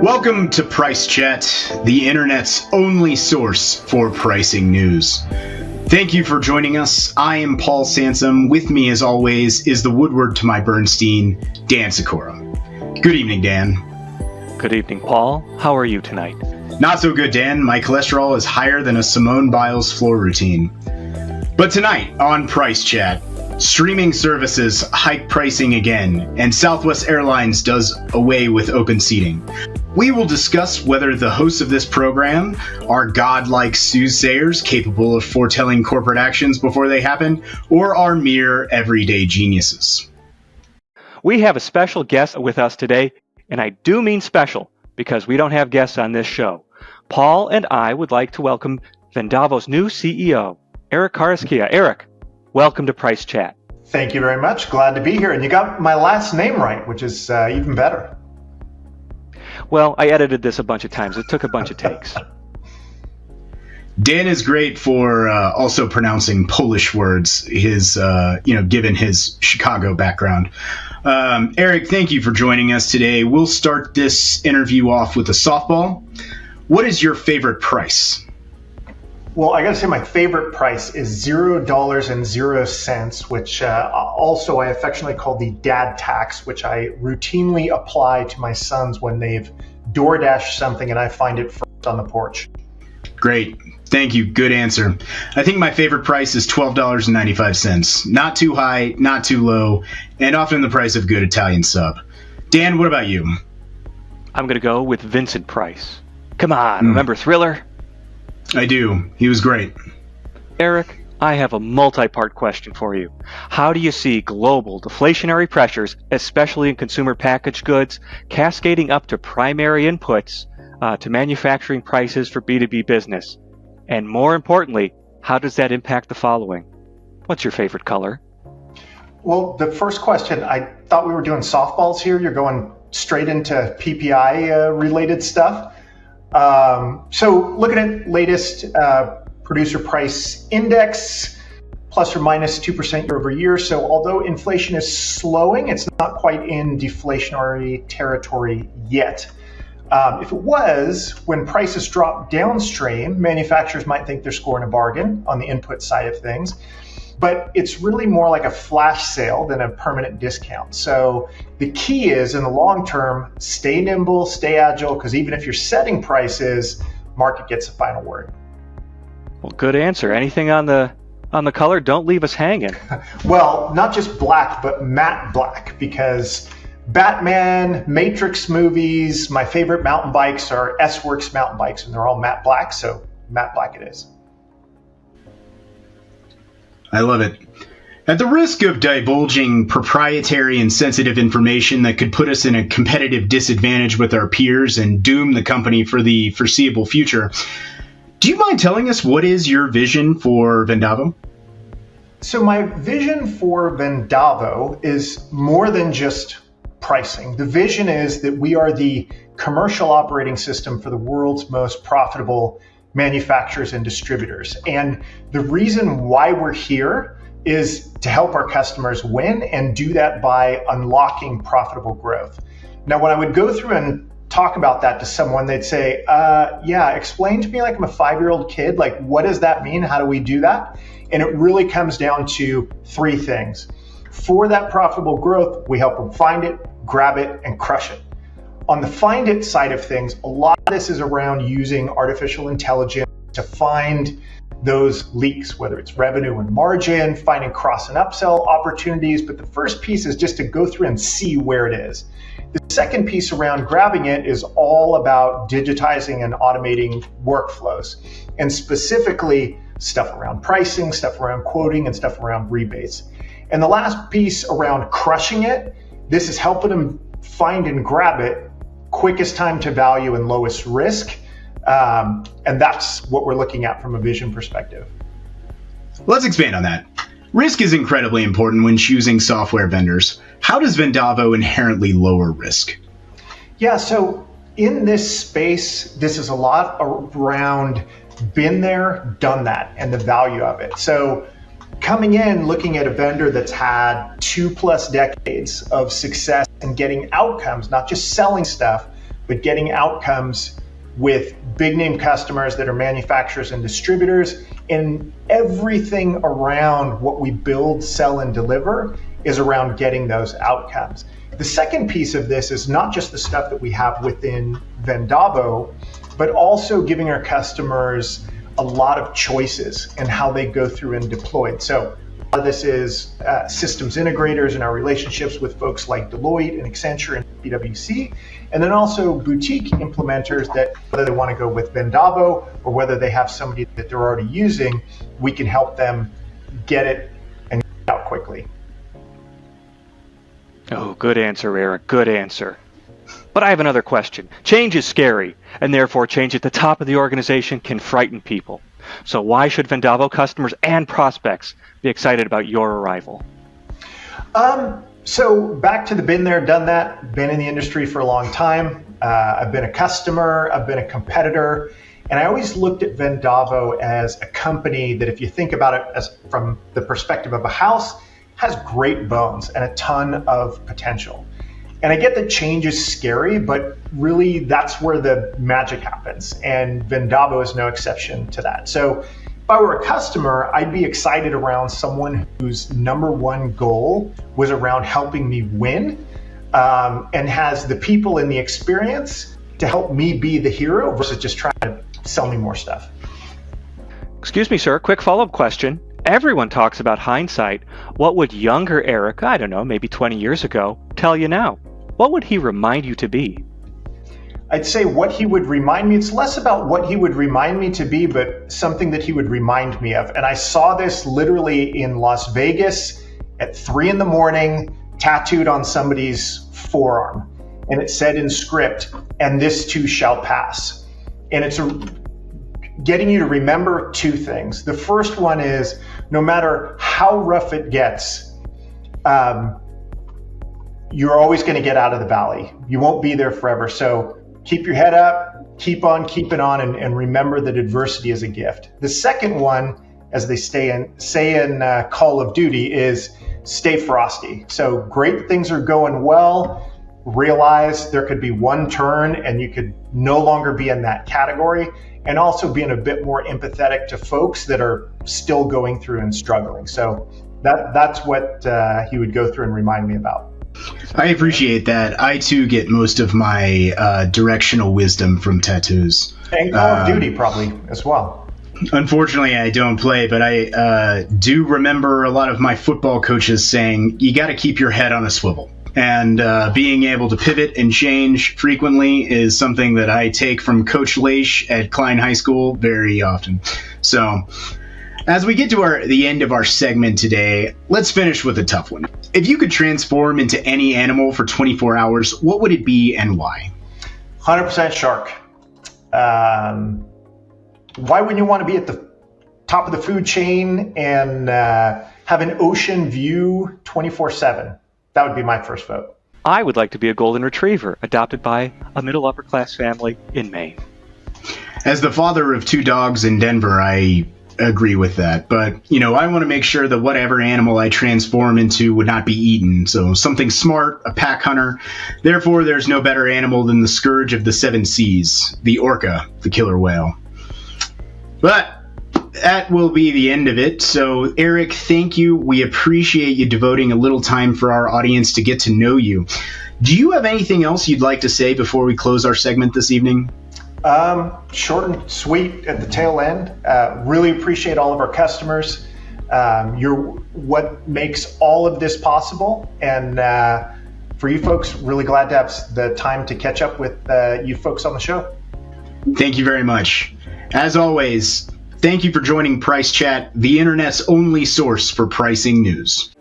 Welcome to Price Chat, the internet's only source for pricing news. Thank you for joining us. I am Paul Sansom. With me, as always, is the Woodward to my Bernstein, Dan Cakora. Good evening, Dan. Good evening, Paul. How are you tonight? Not so good, Dan. My cholesterol is higher than a Simone Biles floor routine. But tonight on Price Chat, streaming services hike pricing again, and Southwest Airlines does away with open seating. We will discuss whether the hosts of this program are godlike soothsayers capable of foretelling corporate actions before they happen, or are mere everyday geniuses. We have a special guest with us today, and I do mean special because we don't have guests on this show. Paul and I would like to welcome Vendavo's new CEO, Eric Carrasquilla. Eric, welcome to Price Chat. Thank you very much. Glad to be here. And you got my last name right, which is even better. Well, I edited this a bunch of times. It took a bunch of takes. Dan is great for also pronouncing Polish words, given his Chicago background. Eric, thank you for joining us today. We'll start this interview off with a softball. What is your favorite price? Well, I gotta say my favorite price is $0.00, which also I affectionately call the dad tax, which I routinely apply to my sons when they've DoorDashed something and I find it first on the porch. Great. Thank you. Good answer. I think my favorite price is $12.95. Not too high, not too low, and often the price of good Italian sub. Dan, what about you? I'm going to go with Vincent Price. Come on, remember Thriller? I do. He was great. Eric, I have a multi-part question for you. How do you see global deflationary pressures, especially in consumer packaged goods, cascading up to primary inputs to manufacturing prices for B2B business? And more importantly, how does that impact the following? What's your favorite color? Well, the first question, I thought we were doing softballs here. You're going straight into PPI related stuff. So looking at latest producer price index, plus or minus 2% year over year. So although inflation is slowing, it's not quite in deflationary territory yet. If it was, when prices drop downstream, manufacturers might think they're scoring a bargain on the input side of things. But it's really more like a flash sale than a permanent discount. So the key is, in the long term, stay nimble, stay agile, because even if you're setting prices, market gets the final word. Well, good answer. Anything on the color? Don't leave us hanging. Well, not just black, but matte black, because Batman, Matrix movies, my favorite mountain bikes are S-Works mountain bikes, and they're all matte black, so matte black it is. I love it. At the risk of divulging proprietary and sensitive information that could put us in a competitive disadvantage with our peers and doom the company for the foreseeable future, do you mind telling us what is your vision for Vendavo? So my vision for Vendavo is more than just pricing. The vision is that we are the commercial operating system for the world's most profitable manufacturers and distributors. And the reason why we're here is to help our customers win and do that by unlocking profitable growth. Now, when I would go through and talk about that to someone, they'd say, explain to me like I'm a 5-year-old kid, like what does that mean? How do we do that? And it really comes down to 3 things. For that profitable growth, we help them find it, grab it, and crush it. On the find it side of things, a lot of this is around using artificial intelligence to find those leaks, whether it's revenue and margin, finding cross and upsell opportunities. But the first piece is just to go through and see where it is. The second piece around grabbing it is all about digitizing and automating workflows, and specifically stuff around pricing, stuff around quoting, and stuff around rebates. And the last piece around crushing it, this is helping them find and grab it quickest time to value and lowest risk. And that's what we're looking at from a vision perspective. Let's expand on that. Risk is incredibly important when choosing software vendors. How does Vendavo inherently lower risk? Yeah, so in this space, this is a lot around been there, done that, and the value of it. So coming in, looking at a vendor that's had 2+ decades of success and getting outcomes, not just selling stuff, but getting outcomes with big name customers that are manufacturers and distributors, and everything around what we build, sell, and deliver is around getting those outcomes. The second piece of this is not just the stuff that we have within Vendavo, but also giving our customers a lot of choices in how they go through and deploy it. So this is systems integrators and our relationships with folks like Deloitte and Accenture and PwC, and then also boutique implementers that whether they want to go with Vendavo or whether they have somebody that they're already using, we can help them get it and get it out quickly. Oh, good answer, Eric. Good answer. But I have another question. Change is scary, and therefore change at the top of the organization can frighten people. So why should Vendavo customers and prospects be excited about your arrival? So back to the been there, done that, been in the industry for a long time. I've been a customer, I've been a competitor, and I always looked at Vendavo as a company that if you think about it as from the perspective of a house, has great bones and a ton of potential. And I get that change is scary, but really that's where the magic happens. And Vendavo is no exception to that. So if I were a customer, I'd be excited around someone whose number one goal was around helping me win and has the people and the experience to help me be the hero versus just trying to sell me more stuff. Excuse me, sir. Quick follow-up question. Everyone talks about hindsight. What would younger Eric, I don't know, maybe 20 years ago, tell you now? What would he remind you to be? I'd say what he would remind me, it's less about what he would remind me to be, but something that he would remind me of. And I saw this literally in Las Vegas at 3 a.m, tattooed on somebody's forearm. And it said in script, "And this too shall pass." And it's getting you to remember two things. The first one is no matter how rough it gets, you're always going to get out of the valley. You won't be there forever. So keep your head up, keep on keeping on, and remember that adversity is a gift. The second one, as they say in Call of Duty, is stay frosty. So great things are going well. Realize there could be one turn and you could no longer be in that category, and also being a bit more empathetic to folks that are still going through and struggling. So that's what he would go through and remind me about. I appreciate that. I too get most of my directional wisdom from tattoos. And Call of Duty probably as well. Unfortunately, I don't play, but I do remember a lot of my football coaches saying, you got to keep your head on a swivel. And being able to pivot and change frequently is something that I take from Coach Leish at Klein High School very often. So as we get to the end of our segment today, let's finish with a tough one. If you could transform into any animal for 24 hours, what would it be and why? 100% shark. Why wouldn't you want to be at the top of the food chain and have an ocean view 24/7? That would be my first vote. I would like to be a golden retriever adopted by a middle upper class family in Maine. As the father of 2 dogs in Denver, I agree with that. But, I want to make sure that whatever animal I transform into would not be eaten. So something smart, a pack hunter. Therefore, there's no better animal than the scourge of the 7 seas, the orca, the killer whale. But that will be the end of it. So, Eric, thank you. We appreciate you devoting a little time for our audience to get to know you. Do you have anything else you'd like to say before we close our segment this evening? Short and sweet at the tail end. Really appreciate all of our customers. You're what makes all of this possible. And for you folks, really glad to have the time to catch up with you folks on the show. Thank you very much. As always, thank you for joining Price Chat, the internet's only source for pricing news.